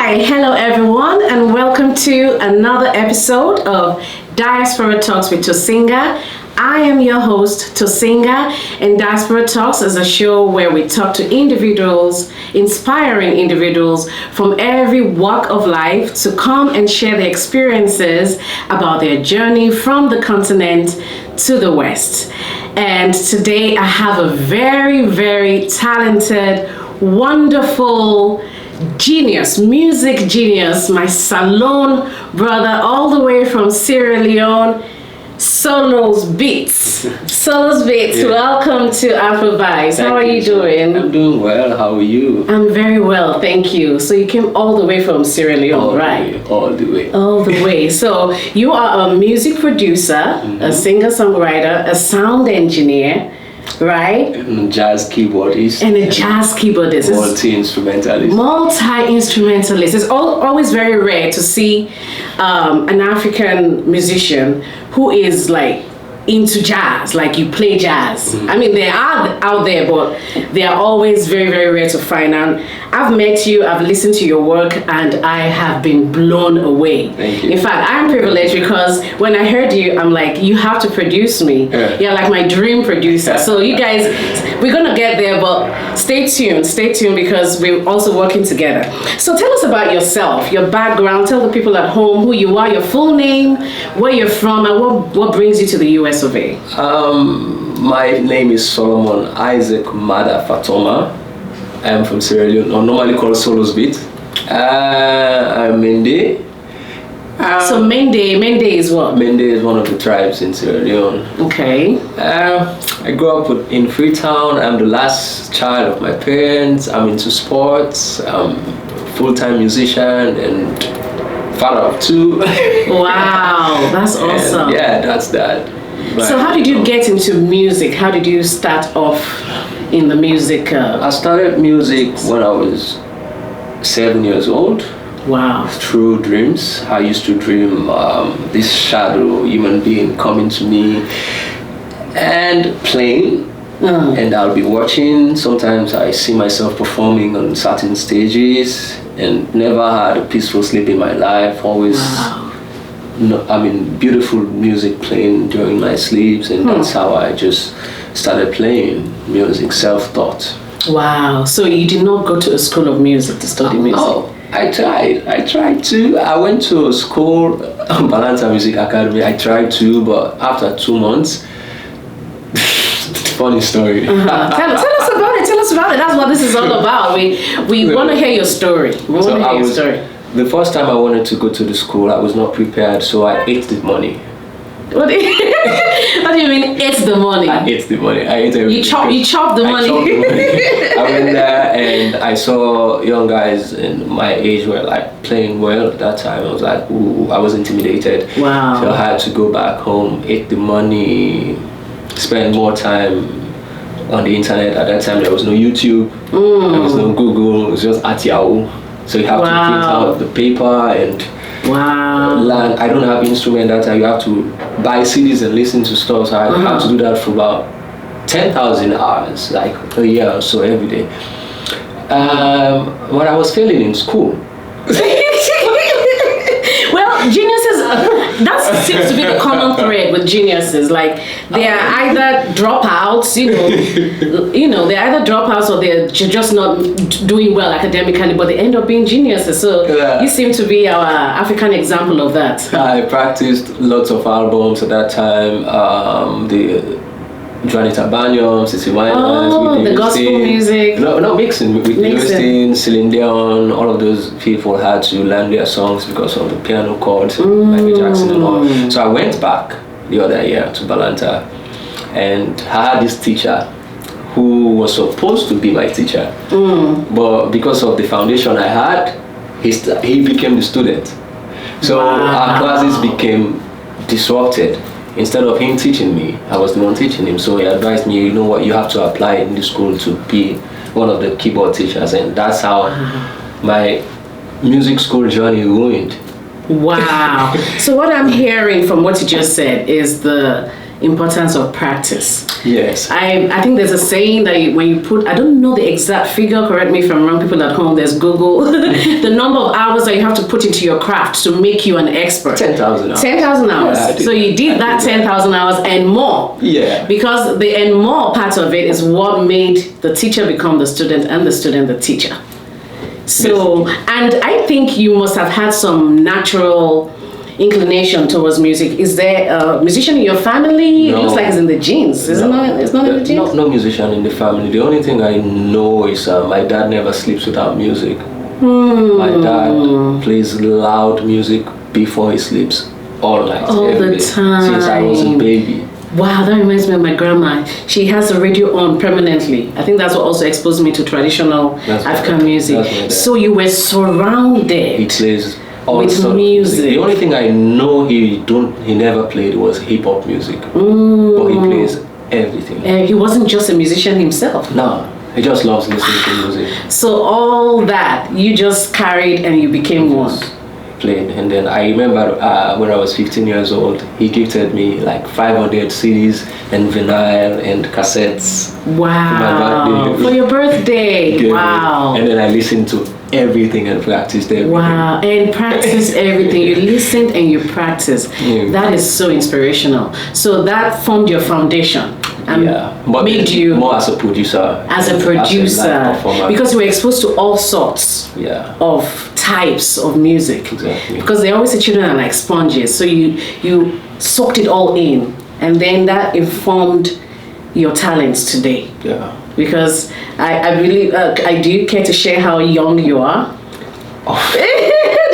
Hi, hello everyone, and welcome to another episode of Diaspora Talks with Tosinger. I am your host, Tosinger, and Diaspora Talks is a show where we talk to individuals, inspiring individuals from every walk of life to come and share their experiences about their journey from the continent to the West. And today I have a very, very talented, wonderful genius, music genius, my salon brother all the way from Sierra Leone, Solos Beats. Yeah. Welcome to Afrovibes. How are you doing? I'm doing well. How are you? I'm very well, thank you. So you came all the way from Sierra Leone, right? All the way. All the way. So you are a music producer, a singer-songwriter, a sound engineer, right? And jazz keyboardist. And a jazz keyboardist. Multi-instrumentalist. Multi-instrumentalist. It's always very rare to see an African musician who is like into jazz, like you play jazz. I mean, they are out there, but they are always very, very rare to find. And I've met you, I've listened to your work, and I have been blown away. Thank you. In fact, I'm privileged because when I heard you, I'm like, you have to produce me. Yeah. You're like my dream producer. So you guys, we're gonna get there, but stay tuned because we're also working together. So tell us about yourself, your background, tell the people at home who you are, your full name, where you're from, and what brings you to the US of A. My name is Solomon Isaac Mada Fatoma. I am from Sierra Leone, or normally called Solos Beat. I'm Mende. So Mende is what? Mende is one of the tribes in Sierra Leone. Okay. I grew up in Freetown. I'm the last child of my parents. I'm into sports. I'm a full-time musician and father of two. Wow, that's awesome. Yeah, that's that. So how did you get into music? How did you start off in the music? I started music when I was 7 years old. Wow. Through dreams. I used to dream this shadow human being coming to me and playing. And I'll be watching. Sometimes I see myself performing on certain stages and never had a peaceful sleep in my life. Always, beautiful music playing during my sleeps, and that's how I just started playing music, self-taught. Wow. So you did not go to a school of music to study music? Oh, I tried to. I went to a school, Balanta Music Academy. I tried to, but after 2 months, funny story. Tell us about it. That's what this is all about. We want to hear your story. The first time I wanted to go to the school, I was not prepared, so I ate the money. What do you mean, ate the money? I ate the money. I ate everything. You chopped the money. I went there and I saw young guys in my age were like playing well at that time. I was like, ooh, I was intimidated. Wow. So I had to go back home, ate the money, spend more time on the internet. At that time, there was no YouTube, there was no Google, it was just at Yahoo. So you have to print out the paper and learn. I don't have instrument that time. You have to buy CDs and listen to stuff. So I had to do that for about 10,000 hours, like a year or so every day. When I was failing in school. Well, geniuses, that seems to be the common thread with geniuses. Like, they are either dropouts, they're either dropouts or they're just not doing well academically, but they end up being geniuses. So you seem to be our African example of that. I practiced lots of albums at that time. The Juanita Banyam, Sissy Winans, the gospel music. No, mixing with Houston, Celine Dion. All of those people had to learn their songs because of the piano chords, Michael Jackson and all. So I went back the other year to Balanta, and I had this teacher who was supposed to be my teacher, but because of the foundation I had, he became the student. So our classes became disrupted. Instead of him teaching me, I was the one teaching him. So he advised me, you know what, you have to apply in the school to be one of the keyboard teachers. And that's how my music school journey ruined. Wow. So what I'm hearing from what you just said is the importance of practice. Yes. I think there's a saying that when you put, I don't know the exact figure, correct me if I'm wrong, people at home, there's Google, the number of hours that you have to put into your craft to make you an expert. 10,000 hours. 10,000 hours. Yeah, so you did that 10,000 hours and more. Yeah. Because the and more part of it is what made the teacher become the student and the student the teacher. So, yes. And I think you must have had some natural inclination towards music. Is there a musician in your family? No. It looks like it's in the genes. It's not in the genes? No musician in the family. The only thing I know is my dad never sleeps without music. My dad plays loud music before he sleeps all night. All the time. Since I was a baby. Wow, that reminds me of my grandma. She has the radio on permanently. I think that's what also exposed me to traditional African music. So you were surrounded. He plays all with music. The only thing I know he never played was hip hop music. But he plays everything. He wasn't just a musician himself. No, he just loves listening to music. So all that you just carried and you became one. Played, and then I remember when I was 15 years old, he gifted me like 500 CDs and vinyl and cassettes. Wow! For your birthday. Wow! And then I listened to everything and practiced everything. Wow! And practiced everything. You listened and you practiced. Yeah. That is so inspirational. So that formed your foundation. But made you more as a producer. As a producer, because you were exposed to all sorts of types of music. Exactly. Because they always say children are like sponges, so you soaked it all in, and then that informed your talents today. Yeah. Because I really, do you care to share how young you are? Do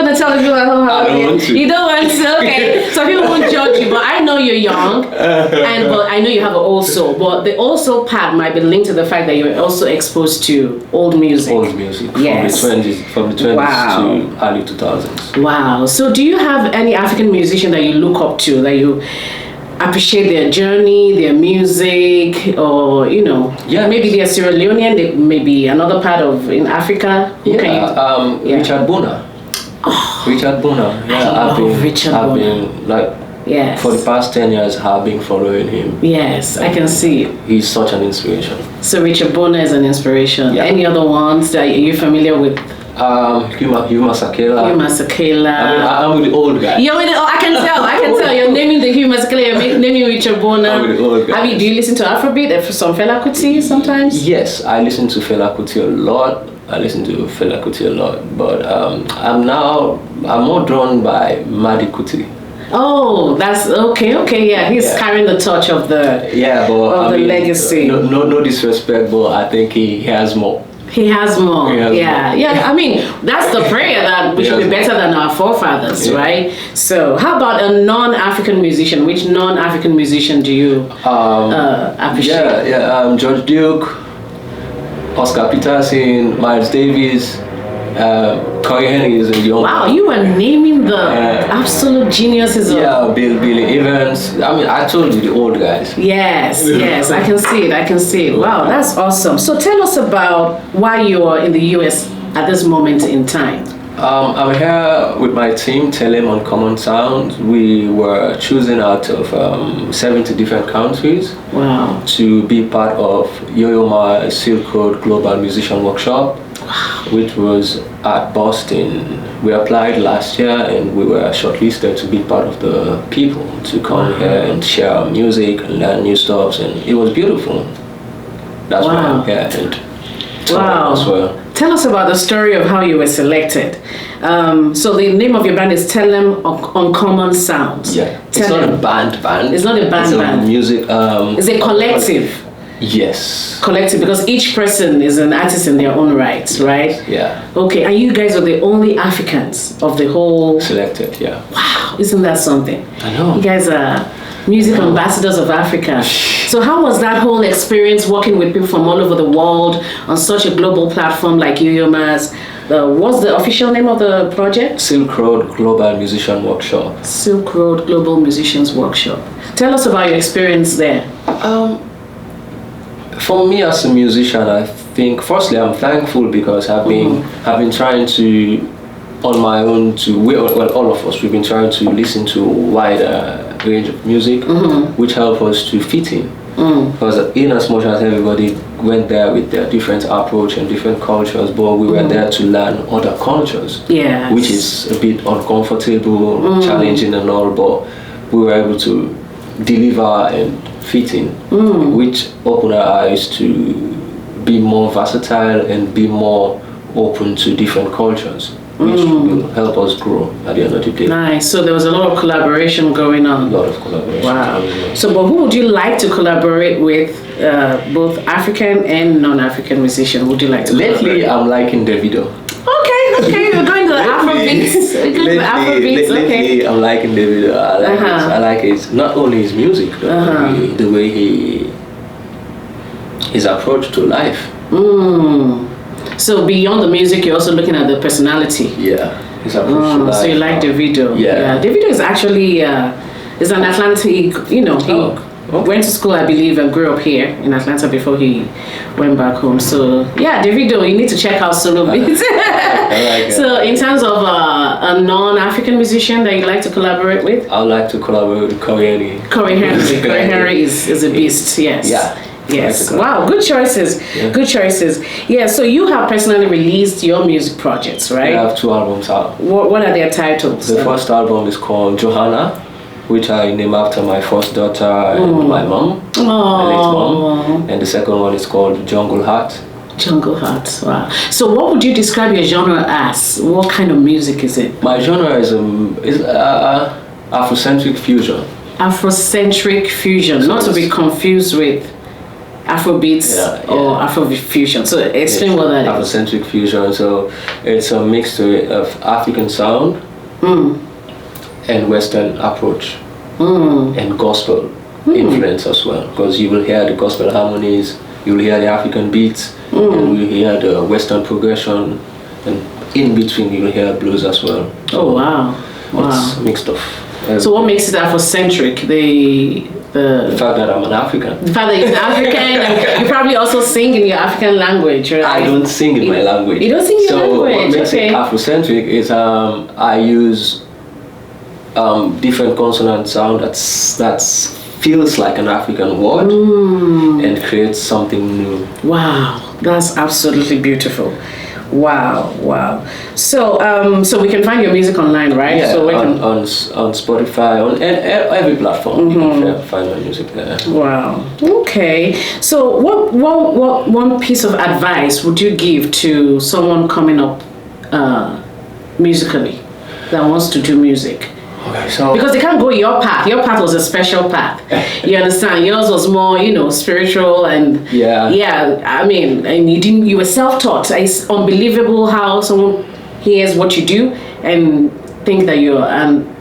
you want to tell people how I don't want to. You don't want to? Okay. So people won't judge you, but I know you're young, but I know you have an old soul. But the old soul part might be linked to the fact that you're also exposed to old music. Old music. Yes. From the 20s to early 2000s. Wow. So do you have any African musician that you look up to, that you appreciate their journey, their music, or maybe they're Sierra Leonean, they may be another part of in Africa? Richard Bona. Oh, Richard Bona. Yeah, I've been like for the past 10 years I've been following him. Yes, I can see it. He's such an inspiration. So Richard Bona is an inspiration. Yeah. Any other ones that you're familiar with? Hugh Masekela. I'm with the old guy. You're with I can tell. You're naming the Hugh Masekela, you're naming Richard Bona. I'm with the old guy. Do you listen to Afrobeat, some Fela Kuti sometimes? Yes, I listen to Fela Kuti a lot. But I'm more drawn by Madi Kuti. Oh, that's okay. Yeah, he's carrying the torch of the legacy. No disrespect, but I think he has more. He has more. Yeah. I mean, that's the prayer that we should be better than our forefathers, right? So, how about a non-African musician? Which non-African musician do you appreciate? George Duke, Oscar Peterson, Miles Davis, Corey Henry is a young. Wow, you are naming the absolute geniuses of. Billy Evans. I mean, I told you the old guys. Yes, I can see it. Wow, that's awesome. So tell us about why you are in the US at this moment in time. I'm here with my team, Telem on Common Sound. We were chosen out of 70 different countries. Wow. To be part of Yo-Yo Ma Silk Road Global Musician Workshop. Wow. Which was at Boston. We applied last year and we were shortlisted to be part of the people to come here and share our music and learn new stuff, and it was beautiful. That's why I'm here and talk as well. Tell us about the story of how you were selected. So the name of your band is Tell Them Uncommon Sounds. Yeah, it's not a band. It's not a band. It's a music. It's a collective. Yes. Collective, because each person is an artist in their own rights, right? Yeah. Okay, and you guys are the only Africans of the whole... Selected, yeah. Wow, isn't that something? I know. You guys are music ambassadors of Africa. So how was that whole experience working with people from all over the world on such a global platform like Yo-Yo Ma's? What's the official name of the project? Silk Road Global Musician Workshop. Silk Road Global Musicians Workshop. Tell us about your experience there. For me as a musician, I think firstly I'm thankful because I've been trying to, on my own, all of us, we've been trying to listen to wider range of music, which help us to fit in. Because in as much as everybody went there with their different approach and different cultures, but we were there to learn other cultures, which is a bit uncomfortable, challenging and all, but we were able to deliver and fit in, which opened our eyes to be more versatile and be more open to different cultures, which will help us grow at the end of the day. Nice. So there was a lot of collaboration going on. A lot of collaboration. Wow. So, but who would you like to collaborate with? Both African and non-African musician. Would you like to collaborate? Lately, I'm liking Davido. Okay. We're going to the Afrobeats. Lately, I'm liking Davido. I like it. Not only his music, the way his approach to life. So beyond the music, you're also looking at the personality. Yeah, his approach to life. So you like Davido? Yeah. Davido is actually is an Atlantic. He went to school, I believe, and grew up here in Atlanta before he went back home. So yeah, Davido, you need to check out solo beats. So in terms of a non-African musician that you like to collaborate with, I would like to collaborate with Corey Henry. Corey Henry is a beast. Yes. Yeah. Yes. Wow. Good choices. Yeah. Good choices. Yeah. So you have personally released your music projects, right? I have 2 albums out. What are their titles? The first album is called Johanna, which I named after my first daughter and my mom, my late mom. And the second one is called Jungle Heart. Jungle Heart. Wow. So what would you describe your genre as? What kind of music is it? My genre is Afrocentric fusion. Afrocentric fusion, so not to be confused with Afrobeats or Afrofusion. So explain what that is. Afrocentric fusion. So it's a mixture of African sound and Western approach and gospel influence as well. Because you will hear the gospel harmonies, you will hear the African beats, and you will hear the Western progression, and in between you will hear blues as well. So oh wow! It's mixed up. So what makes it Afrocentric? The fact that I'm an African. The fact that you're African, and you probably also sing in your African language, right? I don't sing in my language. You don't sing in your language. So what makes it Afrocentric is I use different consonant sound that feels like an African word and creates something new. Wow, that's absolutely beautiful. Wow. So so we can find your music online, right? Yeah, so on Spotify, on every platform you can find my music there. Wow. Okay. So what one piece of advice would you give to someone coming up musically that wants to do music? Okay, so because they can't go your path. Your path was a special path. You understand? Yours was more, spiritual and I mean, and you were self-taught. It's unbelievable how someone hears what you do and think that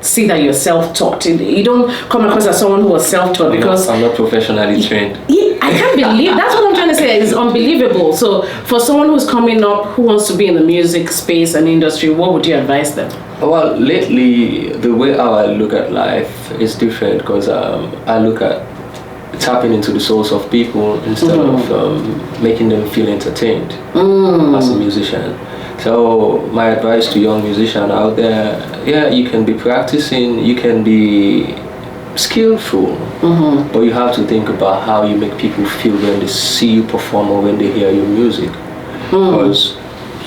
see that you're self-taught. You don't come across as someone who was self-taught because I'm not professionally trained. Yeah, I can't believe that's what I'm trying to say. It's unbelievable. So for someone who's coming up who wants to be in the music space and industry, what would you advise them? Well, lately the way how I look at life is different because I look at tapping into the souls of people instead of making them feel entertained as a musician. So my advice to young musicians out there, you can be practicing, you can be skillful, but you have to think about how you make people feel when they see you perform or when they hear your music. Because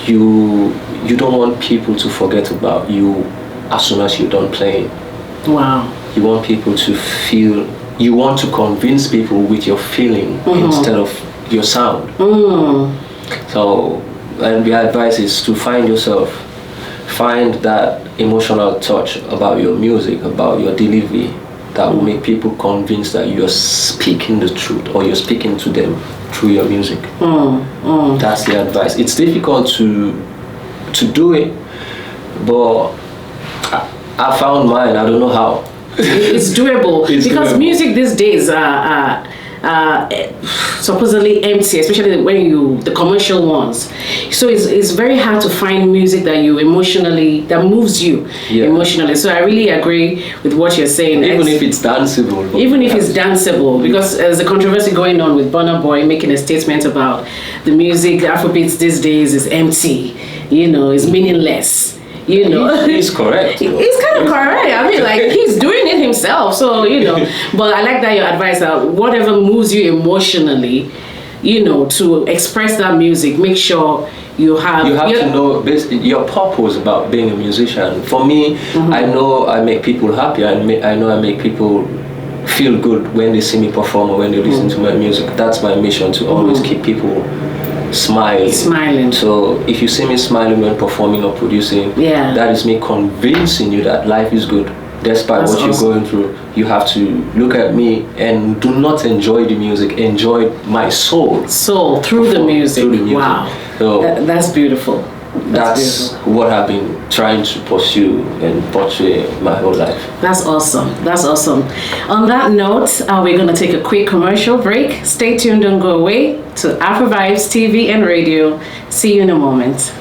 you don't want people to forget about you as soon as you're done playing. Wow. You want people to feel, you want to convince people with your feeling instead of your sound. So, and the advice is to find yourself, find that emotional touch about your music, about your delivery, that will make people convinced that you're speaking the truth or you're speaking to them through your music. That's the advice. It's difficult to do it, but I found mine. I don't know how. It's doable because music these days supposedly empty, especially when the commercial ones. So it's very hard to find music that moves you emotionally. So I really agree with what you're saying. Even if it's danceable. Because there's a controversy going on with Burna Boy making a statement about the music, Afrobeats these days is empty, is meaningless. you know. He's correct. He's kind of correct. I mean, like, he's doing it himself. So, you know, but I like that your advice that whatever moves you emotionally, you know, to express that music, make sure you have to know your purpose about being a musician. For me, I know I make people happy. I know I make people feel good when they see me perform or when they listen to my music. That's my mission, to always keep people smiling. So if you see me smiling when performing or producing, that is me convincing you that life is good. Despite what you're going through, you have to look at me and do not enjoy the music. Enjoy my soul through the music. Wow, so that's beautiful. That's what I've been trying to pursue and portray my whole life. That's awesome. On that note, we're going to take a quick commercial break. Stay tuned, don't go away, to Afrovibes TV and radio. See you in a moment.